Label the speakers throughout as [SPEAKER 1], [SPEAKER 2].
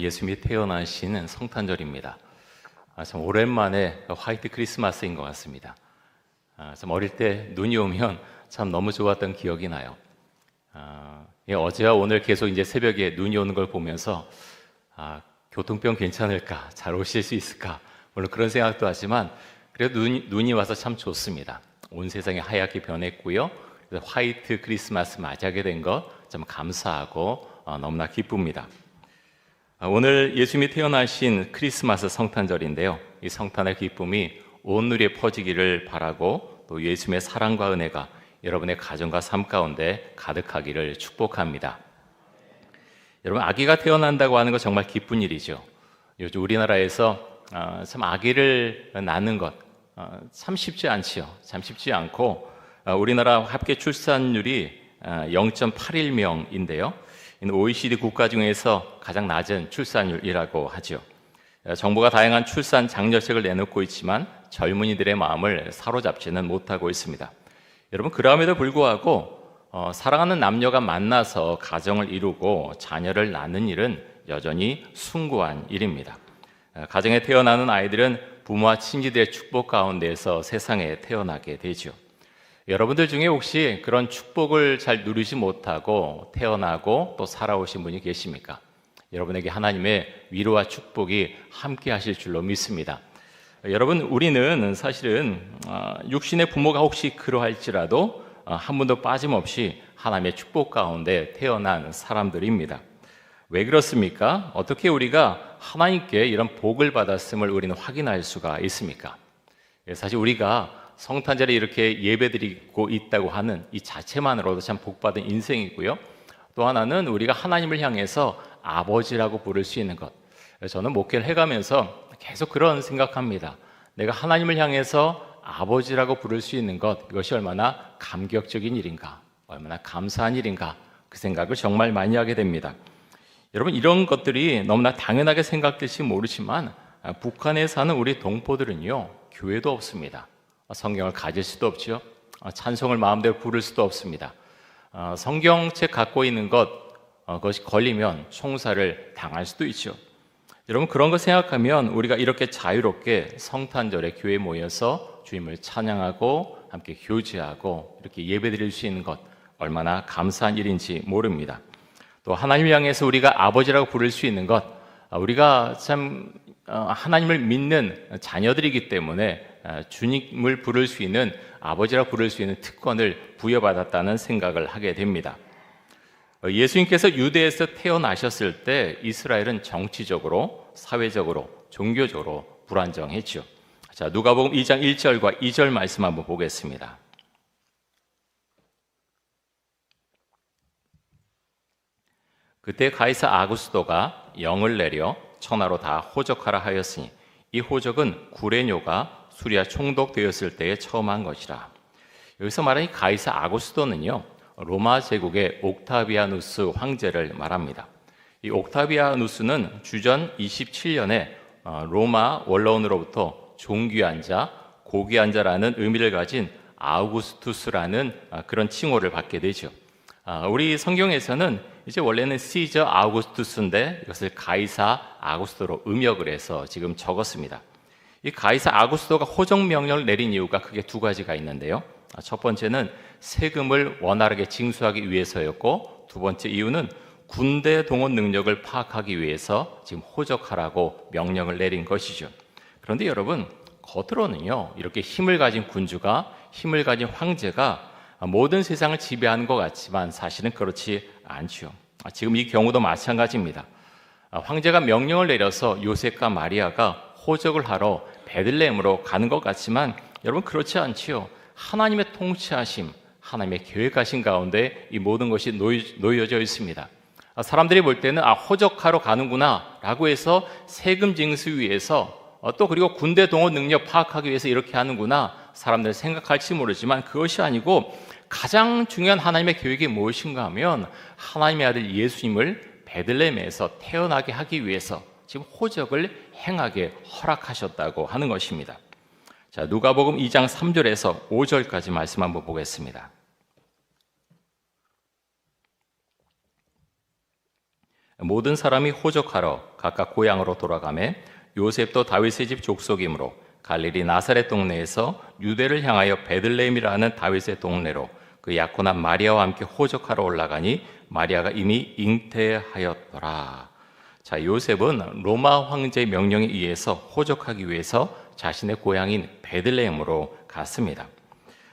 [SPEAKER 1] 예수님이 태어나시는 성탄절입니다. 참 오랜만에 화이트 크리스마스인 것 같습니다. 참 어릴 때 눈이 오면 참 너무 좋았던 기억이 나요. 어제와 오늘 계속 이제 새벽에 눈이 오는 걸 보면서 교통병 괜찮을까? 잘 오실 수 있을까? 물론 그런 생각도 하지만 그래도 눈이 와서 참 좋습니다. 온 세상이 하얗게 변했고요. 그래서 화이트 크리스마스 맞이하게 된 것 참 감사하고 너무나 기쁩니다. 오늘 예수님이 태어나신 크리스마스 성탄절인데요. 이 성탄의 기쁨이 온 누리에 퍼지기를 바라고 또 예수님의 사랑과 은혜가 여러분의 가정과 삶 가운데 가득하기를 축복합니다. 여러분, 아기가 태어난다고 하는 거 정말 기쁜 일이죠. 요즘 우리나라에서 참 아기를 낳는 것 참 쉽지 않지요. 참 쉽지 않고 우리나라 합계 출산율이 0.81명인데요. OECD 국가 중에서 가장 낮은 출산율이라고 하죠. 정부가 다양한 출산 장려책을 내놓고 있지만 젊은이들의 마음을 사로잡지는 못하고 있습니다. 여러분, 그럼에도 불구하고 사랑하는 남녀가 만나서 가정을 이루고 자녀를 낳는 일은 여전히 숭고한 일입니다. 가정에 태어나는 아이들은 부모와 친지들의 축복 가운데서 세상에 태어나게 되죠. 여러분들 중에 혹시 그런 축복을 잘 누리지 못하고 태어나고 또 살아오신 분이 계십니까? 여러분에게 하나님의 위로와 축복이 함께 하실 줄로 믿습니다. 여러분, 우리는 사실은 육신의 부모가 혹시 그러할지라도 한 분도 빠짐없이 하나님의 축복 가운데 태어난 사람들입니다. 왜 그렇습니까? 어떻게 우리가 하나님께 이런 복을 받았음을 우리는 확인할 수가 있습니까? 사실 우리가 성탄절에 이렇게 예배드리고 있다고 하는 이 자체만으로도 참 복받은 인생이고요. 또 하나는 우리가 하나님을 향해서 아버지라고 부를 수 있는 것. 저는 목회를 해가면서 계속 그런 생각합니다. 내가 하나님을 향해서 아버지라고 부를 수 있는 것, 이것이 얼마나 감격적인 일인가, 얼마나 감사한 일인가, 그 생각을 정말 많이 하게 됩니다. 여러분, 이런 것들이 너무나 당연하게 생각될지 모르지만 북한에 사는 우리 동포들은요, 교회도 없습니다. 성경을 가질 수도 없죠. 찬송을 마음대로 부를 수도 없습니다. 성경책 갖고 있는 그것이 걸리면 총살을 당할 수도 있죠. 여러분, 그런 거 생각하면 우리가 이렇게 자유롭게 성탄절에 교회에 모여서 주님을 찬양하고 함께 교제하고 이렇게 예배드릴 수 있는 것 얼마나 감사한 일인지 모릅니다. 또 하나님을 향해서 우리가 아버지라고 부를 수 있는 것, 우리가 참 하나님을 믿는 자녀들이기 때문에 주님을 부를 수 있는, 아버지라 부를 수 있는 특권을 부여받았다는 생각을 하게 됩니다. 예수님께서 유대에서 태어나셨을 때 이스라엘은 정치적으로, 사회적으로, 종교적으로 불안정했죠. 자, 누가복음 2장 1절과 2절 말씀 한번 보겠습니다. 그때 가이사 아구스도가 영을 내려 천하로 다 호적하라 하였으니 이 호적은 구레뇨가 수리아 총독되었을 때에 처음 한 것이라. 여기서 말하는 가이사 아구스도는요, 로마 제국의 옥타비아누스 황제를 말합니다. 이 옥타비아누스는 주전 27년에 로마 원로원으로부터 존귀한 자, 고귀한 자라는 의미를 가진 아우구스투스라는 그런 칭호를 받게 되죠. 우리 성경에서는 이제 원래는 시저 아우구스투스인데 이것을 가이사 아구스도로 음역을 해서 지금 적었습니다. 이 가이사 아구스도가 호적 명령을 내린 이유가 크게 두 가지가 있는데요. 첫 번째는 세금을 원활하게 징수하기 위해서였고, 두 번째 이유는 군대 동원 능력을 파악하기 위해서 지금 호적하라고 명령을 내린 것이죠. 그런데 여러분, 겉으로는요, 이렇게 힘을 가진 군주가, 힘을 가진 황제가 모든 세상을 지배하는 것 같지만 사실은 그렇지 않죠. 지금 이 경우도 마찬가지입니다. 황제가 명령을 내려서 요셉과 마리아가 호적을 하러 베들레헴으로 가는 것 같지만 여러분, 그렇지 않지요. 하나님의 통치하심, 하나님의 계획하신 가운데 이 모든 것이 놓여져 있습니다. 사람들이 볼 때는 호적하러 가는구나 라고 해서 세금 징수 위해서 또 그리고 군대 동원 능력 파악하기 위해서 이렇게 하는구나 사람들이 생각할지 모르지만 그것이 아니고 가장 중요한 하나님의 계획이 무엇인가 하면 하나님의 아들 예수님을 베들레헴에서 태어나게 하기 위해서 지금 호적을 행하게 허락하셨다고 하는 것입니다. 자, 누가복음 2장 3절에서 5절까지 말씀 한번 보겠습니다. 모든 사람이 호적하러 각각 고향으로 돌아가매 요셉도 다윗의 집 족속이므로 갈릴리 나사렛 동네에서 유대를 향하여 베들레헴이라 하는 다윗의 동네로 그 약혼한 마리아와 함께 호적하러 올라가니 마리아가 이미 잉태하였더라. 자, 요셉은 로마 황제의 명령에 의해서 호적하기 위해서 자신의 고향인 베들레헴으로 갔습니다.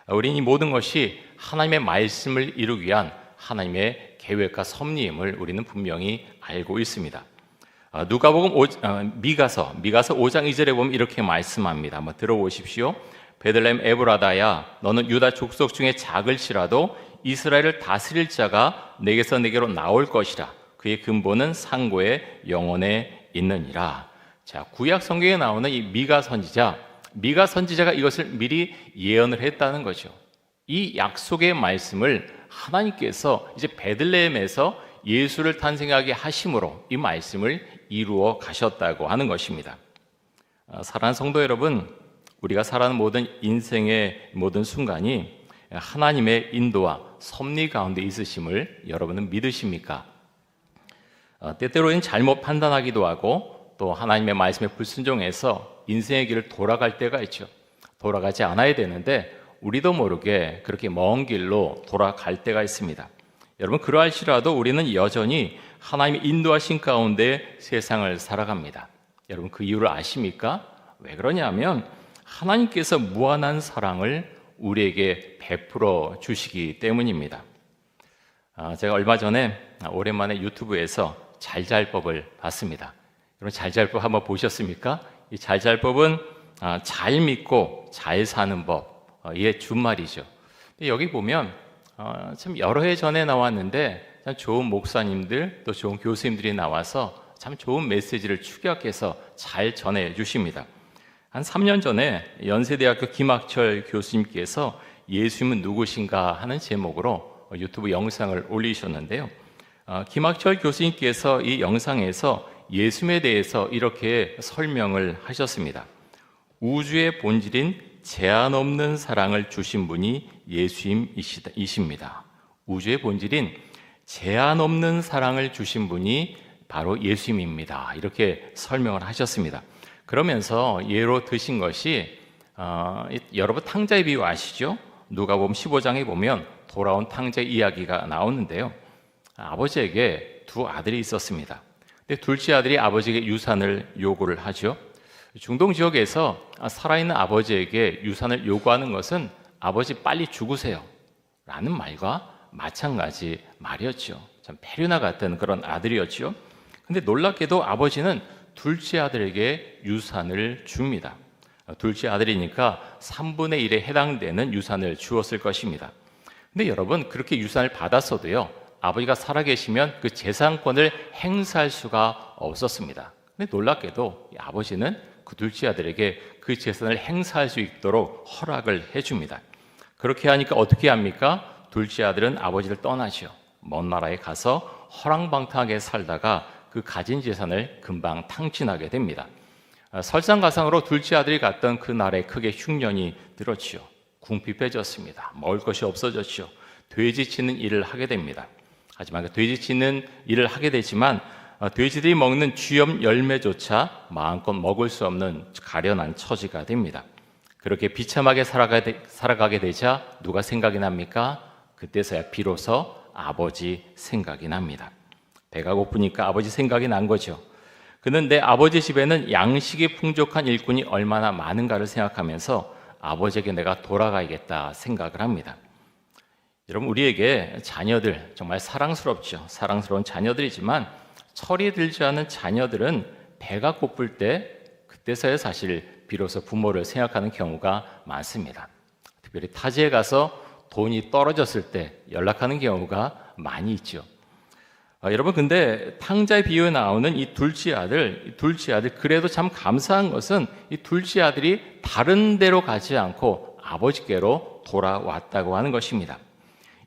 [SPEAKER 1] 우리는 이 모든 것이 하나님의 말씀을 이루기 위한 하나님의 계획과 섭리임을 우리는 분명히 알고 있습니다. 누가복음 미가서 5장 2절에 보면 이렇게 말씀합니다. 한번 들어보십시오. 베들레헴 에브라다야, 너는 유다 족속 중에 작을지라도 이스라엘을 다스릴 자가 내게서 내게로 나올 것이라. 그의 근본은 상고의 영혼에 있느니라. 자, 구약 성경에 나오는 이 미가 선지자가 이것을 미리 예언을 했다는 거죠. 이 약속의 말씀을 하나님께서 이제 베들레헴에서 예수를 탄생하게 하심으로 이 말씀을 이루어 가셨다고 하는 것입니다. 사랑하는 성도 여러분, 우리가 살아가는 모든 인생의 모든 순간이 하나님의 인도와 섭리 가운데 있으심을 여러분은 믿으십니까? 때때로는 잘못 판단하기도 하고 또 하나님의 말씀에 불순종해서 인생의 길을 돌아갈 때가 있죠. 돌아가지 않아야 되는데 우리도 모르게 그렇게 먼 길로 돌아갈 때가 있습니다. 여러분, 그러할지라도 우리는 여전히 하나님의 인도하신 가운데 세상을 살아갑니다. 여러분, 그 이유를 아십니까? 왜 그러냐면 하나님께서 무한한 사랑을 우리에게 베풀어 주시기 때문입니다. 제가 얼마 전에 오랜만에 유튜브에서 잘잘법을 봤습니다. 여러분, 잘잘법 한번 보셨습니까? 이 잘잘법은 잘 믿고 잘 사는 법의 준말이죠. 여기 보면 참 여러 해 전에 나왔는데 참 좋은 목사님들 또 좋은 교수님들이 나와서 참 좋은 메시지를 축약해서 잘 전해 주십니다. 한 3년 전에 연세대학교 김학철 교수님께서 예수님은 누구신가 하는 제목으로 유튜브 영상을 올리셨는데요. 김학철 교수님께서 이 영상에서 예수님에 대해서 이렇게 설명을 하셨습니다. 우주의 본질인 제한 없는 사랑을 주신 분이 예수님이십니다. 우주의 본질인 제한 없는 사랑을 주신 분이 바로 예수님입니다. 이렇게 설명을 하셨습니다. 그러면서 예로 드신 것이 여러분 탕자의 비유 아시죠? 누가복음 15장에 보면 돌아온 탕자의 이야기가 나오는데요. 아버지에게 두 아들이 있었습니다. 근데 둘째 아들이 아버지에게 유산을 요구를 하죠. 중동 지역에서 살아있는 아버지에게 유산을 요구하는 것은 아버지 빨리 죽으세요 라는 말과 마찬가지 말이었죠. 참 페류나 같은 그런 아들이었죠. 근데 놀랍게도 아버지는 둘째 아들에게 유산을 줍니다. 둘째 아들이니까 3분의 1에 해당되는 유산을 주었을 것입니다. 근데 여러분, 그렇게 유산을 받았어도요, 아버지가 살아계시면 그 재산권을 행사할 수가 없었습니다. 근데 놀랍게도 아버지는 그 둘째 아들에게 그 재산을 행사할 수 있도록 허락을 해줍니다. 그렇게 하니까 어떻게 합니까? 둘째 아들은 아버지를 떠나죠. 먼 나라에 가서 허랑방탕하게 살다가 그 가진 재산을 금방 탕진하게 됩니다. 설상가상으로 둘째 아들이 갔던 그 나라에 크게 흉년이 들었지요. 궁핍해졌습니다. 먹을 것이 없어졌죠. 돼지 치는 일을 하게 됩니다. 하지만 그 돼지 치는 일을 하게 되지만 돼지들이 먹는 쥐염 열매조차 마음껏 먹을 수 없는 가련한 처지가 됩니다. 그렇게 비참하게 살아가게 되자 누가 생각이 납니까? 그때서야 비로소 아버지 생각이 납니다. 배가 고프니까 아버지 생각이 난 거죠. 그는 내 아버지 집에는 양식이 풍족한 일꾼이 얼마나 많은가를 생각하면서 아버지에게 내가 돌아가야겠다 생각을 합니다. 여러분, 우리에게 자녀들 정말 사랑스럽죠. 사랑스러운 자녀들이지만 철이 들지 않은 자녀들은 배가 고플 때 그때서야 사실 비로소 부모를 생각하는 경우가 많습니다. 특별히 타지에 가서 돈이 떨어졌을 때 연락하는 경우가 많이 있죠. 여러분, 근데 탕자의 비유에 나오는 이 둘째 아들 그래도 참 감사한 것은 이 둘째 아들이 다른 데로 가지 않고 아버지께로 돌아왔다고 하는 것입니다.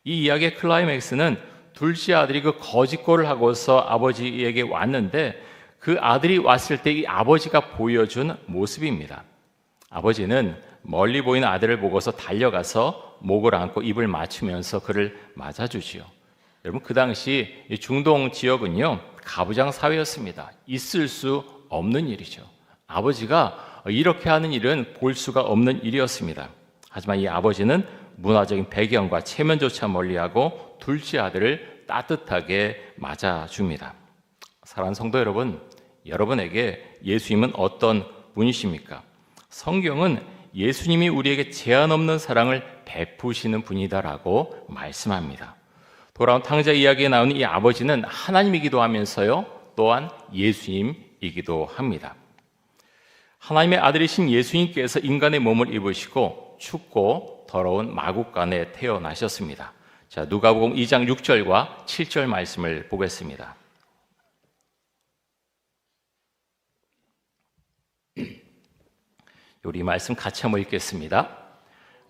[SPEAKER 1] 이 이야기의 클라이맥스는 둘째 아들이 그 거짓골을 하고서 아버지에게 왔는데 그 아들이 왔을 때 이 아버지가 보여준 모습입니다. 아버지는 멀리 보이는 아들을 보고서 달려가서 목을 안고 입을 맞추면서 그를 맞아주지요. 여러분, 그 당시 중동 지역은요, 가부장 사회였습니다. 있을 수 없는 일이죠. 아버지가 이렇게 하는 일은 볼 수가 없는 일이었습니다. 하지만 이 아버지는 문화적인 배경과 체면조차 멀리하고 둘째 아들을 따뜻하게 맞아줍니다. 사랑하는 성도 여러분, 여러분에게 예수님은 어떤 분이십니까? 성경은 예수님이 우리에게 제한 없는 사랑을 베푸시는 분이다라고 말씀합니다. 돌아온 탕자 이야기에 나오는 이 아버지는 하나님이기도 하면서요, 또한 예수님이기도 합니다. 하나님의 아들이신 예수님께서 인간의 몸을 입으시고 춥고 더러운 마국간에 태어나셨습니다. 자, 누가복음 2장 6절과 7절 말씀을 보겠습니다. 우리 말씀 같이 한번 읽겠습니다.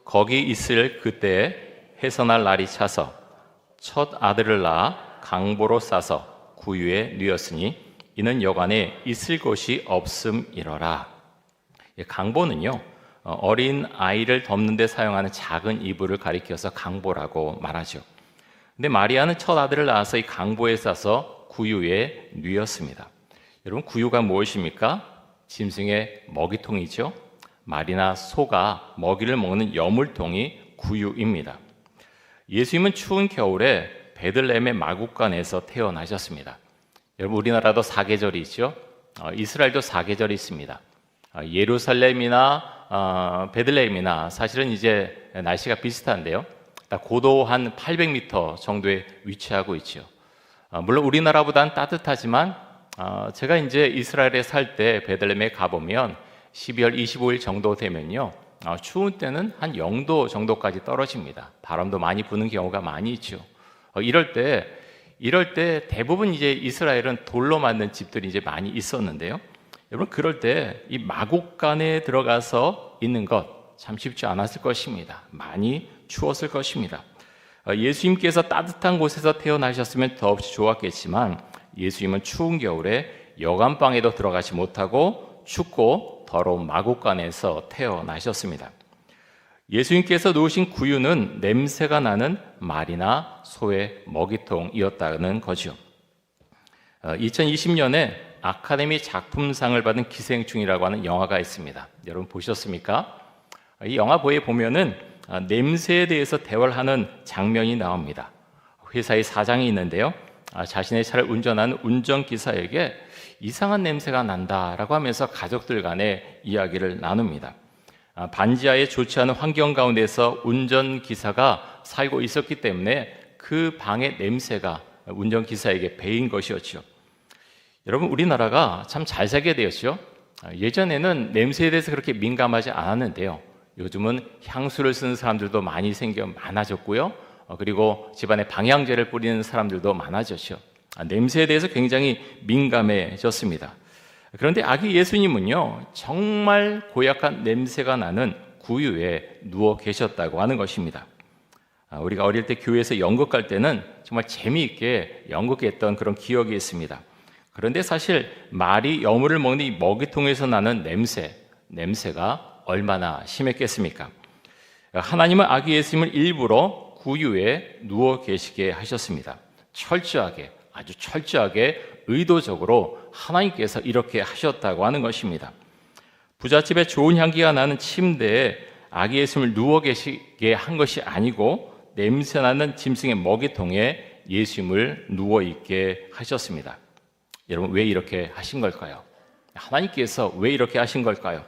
[SPEAKER 1] 거기 있을 그때 해산할 날이 차서 첫 아들을 낳아 강보로 싸서 구유에 누였으니 이는 여간에 있을 곳이 없음이러라. 강보는요, 어린 아이를 덮는 데 사용하는 작은 이불을 가리켜서 강보라고 말하죠. 근데 마리아는 첫 아들을 낳아서 이 강보에 싸서 구유에 누였습니다. 여러분, 구유가 무엇입니까? 짐승의 먹이통이죠. 말이나 소가 먹이를 먹는 여물통이 구유입니다. 예수님은 추운 겨울에 베들레헴의 마국간에서 태어나셨습니다. 여러분, 우리나라도 사계절이 있죠. 이스라엘도 사계절이 있습니다. 예루살렘이나 베들레헴이나 사실은 이제 날씨가 비슷한데요. 고도 한 800m 정도에 위치하고 있죠. 물론 우리나라보다는 따뜻하지만 제가 이제 이스라엘에 살 때 베들레헴에 가보면 12월 25일 정도 되면요, 추운 때는 한 0도 정도까지 떨어집니다. 바람도 많이 부는 경우가 많이 있죠. 이럴 때 대부분 이제 이스라엘은 돌로 만든 집들이 이제 많이 있었는데요. 여러분, 그럴 때 이 마국간에 들어가서 있는 것 참 쉽지 않았을 것입니다. 많이 추웠을 것입니다. 예수님께서 따뜻한 곳에서 태어나셨으면 더없이 좋았겠지만 예수님은 추운 겨울에 여간방에도 들어가지 못하고 춥고 더러운 마국간에서 태어나셨습니다. 예수님께서 놓으신 구유는 냄새가 나는 말이나 소의 먹이통이었다는 거죠. 2020년에 아카데미 작품상을 받은 기생충이라고 하는 영화가 있습니다. 여러분 보셨습니까? 이 영화 보면은 냄새에 대해서 대화를 하는 장면이 나옵니다. 회사의 사장이 있는데요, 자신의 차를 운전하는 운전기사에게 이상한 냄새가 난다라고 하면서 가족들 간의 이야기를 나눕니다. 반지하에 좋지 않은 환경 가운데서 운전기사가 살고 있었기 때문에 그 방의 냄새가 운전기사에게 배인 것이었죠. 여러분, 우리나라가 참 잘 살게 되었죠. 예전에는 냄새에 대해서 그렇게 민감하지 않았는데요, 요즘은 향수를 쓰는 사람들도 많이 많아졌고요, 그리고 집안에 방향제를 뿌리는 사람들도 많아졌죠. 냄새에 대해서 굉장히 민감해졌습니다. 그런데 아기 예수님은요, 정말 고약한 냄새가 나는 구유에 누워 계셨다고 하는 것입니다. 우리가 어릴 때 교회에서 연극 갈 때는 정말 재미있게 연극했던 그런 기억이 있습니다. 그런데 사실 말이 여물을 먹는 이 먹이통에서 나는 냄새가 얼마나 심했겠습니까? 하나님은 아기 예수님을 일부러 구유에 누워 계시게 하셨습니다. 아주 철저하게 의도적으로 하나님께서 이렇게 하셨다고 하는 것입니다. 부잣집에 좋은 향기가 나는 침대에 아기 예수님을 누워 계시게 한 것이 아니고 냄새나는 짐승의 먹이통에 예수님을 누워 있게 하셨습니다. 여러분, 왜 이렇게 하신 걸까요? 하나님께서 왜 이렇게 하신 걸까요?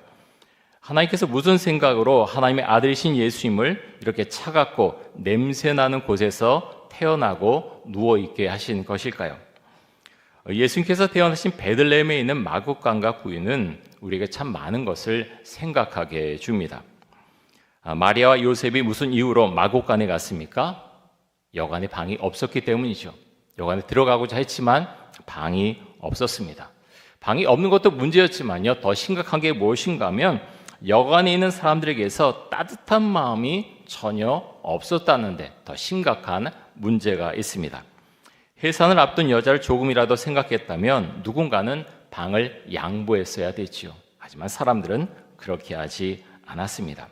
[SPEAKER 1] 하나님께서 무슨 생각으로 하나님의 아들이신 예수님을 이렇게 차갑고 냄새나는 곳에서 태어나고 누워있게 하신 것일까요? 예수님께서 태어나신 베들레헴에 있는 마국간과 구유는 우리에게 참 많은 것을 생각하게 해줍니다. 마리아와 요셉이 무슨 이유로 마국간에 갔습니까? 여간에 방이 없었기 때문이죠. 여간에 들어가고자 했지만 방이 없었습니다. 방이 없는 것도 문제였지만요, 더 심각한 게 무엇인가 하면 여간에 있는 사람들에게서 따뜻한 마음이 전혀 없었다는데 더 심각한 문제가 있습니다. 해산을 앞둔 여자를 조금이라도 생각했다면 누군가는 방을 양보했어야 됐지요. 하지만 사람들은 그렇게 하지 않았습니다.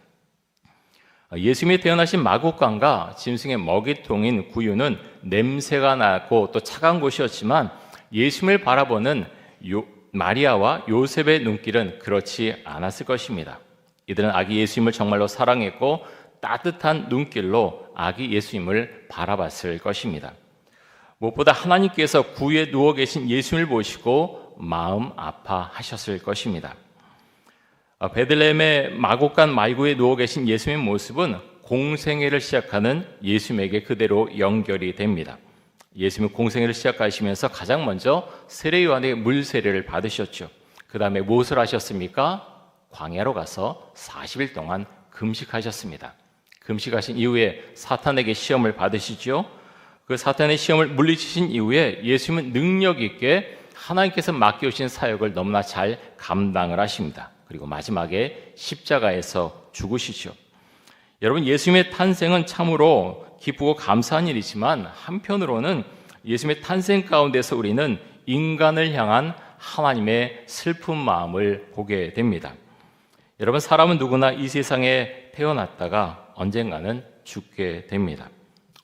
[SPEAKER 1] 예수님이 태어나신 마국간과 짐승의 먹이통인 구유는 냄새가 나고 또 차가운 곳이었지만 예수님을 바라보는 마리아와 요셉의 눈길은 그렇지 않았을 것입니다. 이들은 아기 예수님을 정말로 사랑했고 따뜻한 눈길로 아기 예수님을 바라봤을 것입니다. 무엇보다 하나님께서 구유에 누워 계신 예수님을 보시고 마음 아파하셨을 것입니다. 베들레헴의 마곡간 마이구에 누워 계신 예수님의 모습은 공생애를 시작하는 예수님에게 그대로 연결이 됩니다. 예수님은 공생애를 시작하시면서 가장 먼저 세례 요한의 물 세례를 받으셨죠. 그 다음에 무엇을 하셨습니까? 광야로 가서 40일 동안 금식하셨습니다. 금식하신 이후에 사탄에게 시험을 받으시죠. 그 사탄의 시험을 물리치신 이후에 예수님은 능력 있게 하나님께서 맡겨주신 사역을 너무나 잘 감당을 하십니다. 그리고 마지막에 십자가에서 죽으시죠. 여러분, 예수님의 탄생은 참으로 기쁘고 감사한 일이지만 한편으로는 예수님의 탄생 가운데서 우리는 인간을 향한 하나님의 슬픈 마음을 보게 됩니다. 여러분, 사람은 누구나 이 세상에 태어났다가 언젠가는 죽게 됩니다.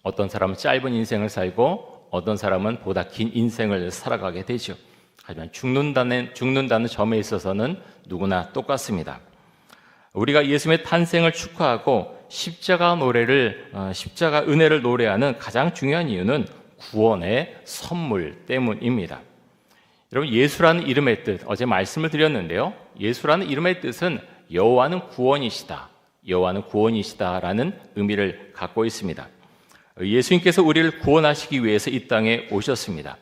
[SPEAKER 1] 어떤 사람은 짧은 인생을 살고 어떤 사람은 보다 긴 인생을 살아가게 되죠. 하지만 죽는다는 점에 있어서는 누구나 똑같습니다. 우리가 예수님의 탄생을 축하하고 십자가 은혜를 노래하는 가장 중요한 이유는 구원의 선물 때문입니다. 여러분, 예수라는 이름의 뜻, 어제 말씀을 드렸는데요. 예수라는 이름의 뜻은 여호와는 구원이시다라는 의미를 갖고 있습니다. 예수님께서 우리를 구원하시기 위해서 이 땅에 오셨습니다.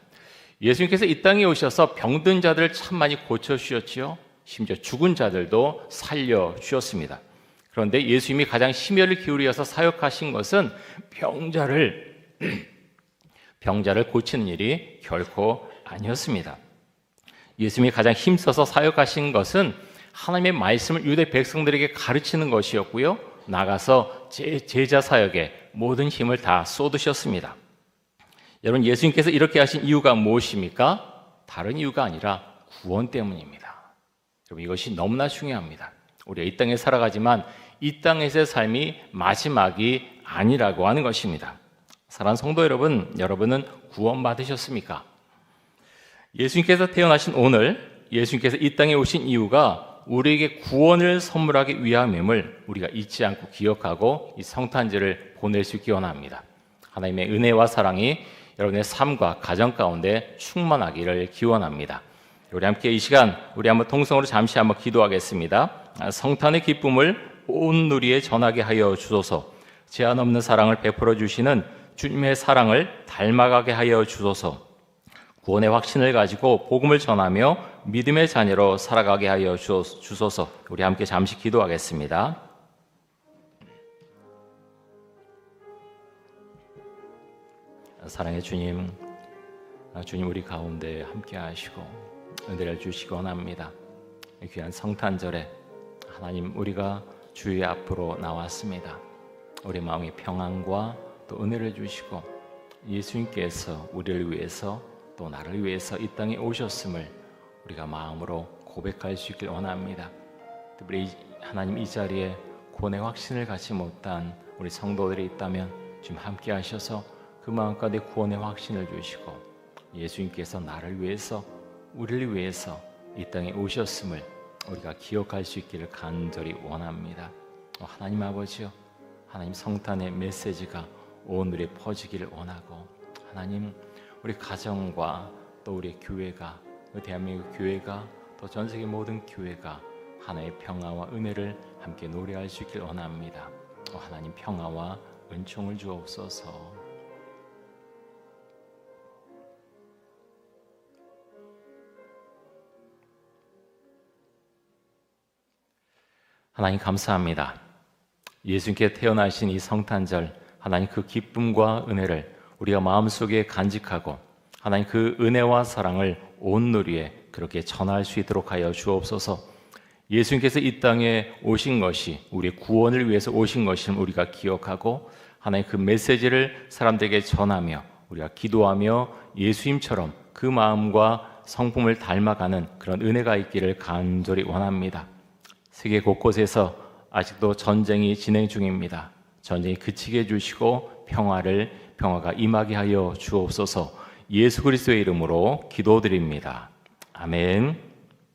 [SPEAKER 1] 예수님께서 이 땅에 오셔서 병든 자들을 참 많이 고쳐주셨지요. 심지어 죽은 자들도 살려주셨습니다. 그런데 예수님이 가장 심혈을 기울여서 사역하신 것은 병자를 고치는 일이 결코 아니었습니다. 예수님이 가장 힘써서 사역하신 것은 하나님의 말씀을 유대 백성들에게 가르치는 것이었고요. 나가서 제자 사역에 모든 힘을 다 쏟으셨습니다. 여러분, 예수님께서 이렇게 하신 이유가 무엇입니까? 다른 이유가 아니라 구원 때문입니다. 여러분, 이것이 너무나 중요합니다. 우리가 이 땅에 살아가지만 이 땅에서의 삶이 마지막이 아니라고 하는 것입니다. 사랑하는 성도 여러분, 여러분은 구원받으셨습니까? 예수님께서 태어나신 오늘, 예수님께서 이 땅에 오신 이유가 우리에게 구원을 선물하기 위함임을 우리가 잊지 않고 기억하고 이 성탄절을 보낼 수 있기 원합니다. 하나님의 은혜와 사랑이 여러분의 삶과 가정 가운데 충만하기를 기원합니다. 우리 함께 이 시간 우리 한번 통성으로 잠시 한번 기도하겠습니다. 성탄의 기쁨을 온 누리에 전하게 하여 주소서. 제한 없는 사랑을 베풀어 주시는 주님의 사랑을 닮아가게 하여 주소서. 구원의 확신을 가지고 복음을 전하며 믿음의 자녀로 살아가게 하여 주소서. 우리 함께 잠시 기도하겠습니다. 사랑의 주님, 주님 우리 가운데 함께 하시고 은혜를 주시기 원합니다. 귀한 성탄절에 하나님, 우리가 주의 앞으로 나왔습니다. 우리 마음의 평안과 또 은혜를 주시고 예수님께서 우리를 위해서 또 나를 위해서 이 땅에 오셨음을 우리가 마음으로 고백할 수 있길 원합니다. 특별히 하나님, 이 자리에 구원의 확신을 갖지 못한 우리 성도들이 있다면 지금 함께 하셔서 그 마음 가운데 구원의 확신을 주시고 예수님께서 나를 위해서 우리를 위해서 이 땅에 오셨음을 우리가 기억할 수 있기를 간절히 원합니다. 하나님 아버지요, 하나님 성탄의 메시지가 온 우리에 퍼지기를 원하고 하나님, 우리 가정과 또 우리 교회가, 대한민국 교회가 또 전 세계 모든 교회가 하나님의 평화와 은혜를 함께 노래할 수 있기를 원합니다. 하나님, 평화와 은총을 주옵소서. 하나님 감사합니다. 예수님께 태어나신 이 성탄절, 하나님 그 기쁨과 은혜를 우리가 마음속에 간직하고 하나님 그 은혜와 사랑을 온 누리에 그렇게 전할 수 있도록 하여 주옵소서. 예수님께서 이 땅에 오신 것이 우리의 구원을 위해서 오신 것임을 우리가 기억하고 하나님 그 메시지를 사람들에게 전하며 우리가 기도하며 예수님처럼 그 마음과 성품을 닮아가는 그런 은혜가 있기를 간절히 원합니다. 세계 곳곳에서 아직도 전쟁이 진행 중입니다. 전쟁이 그치게 해주시고 평화가 임하게 하여 주옵소서. 예수 그리스도의 이름으로 기도드립니다. 아멘.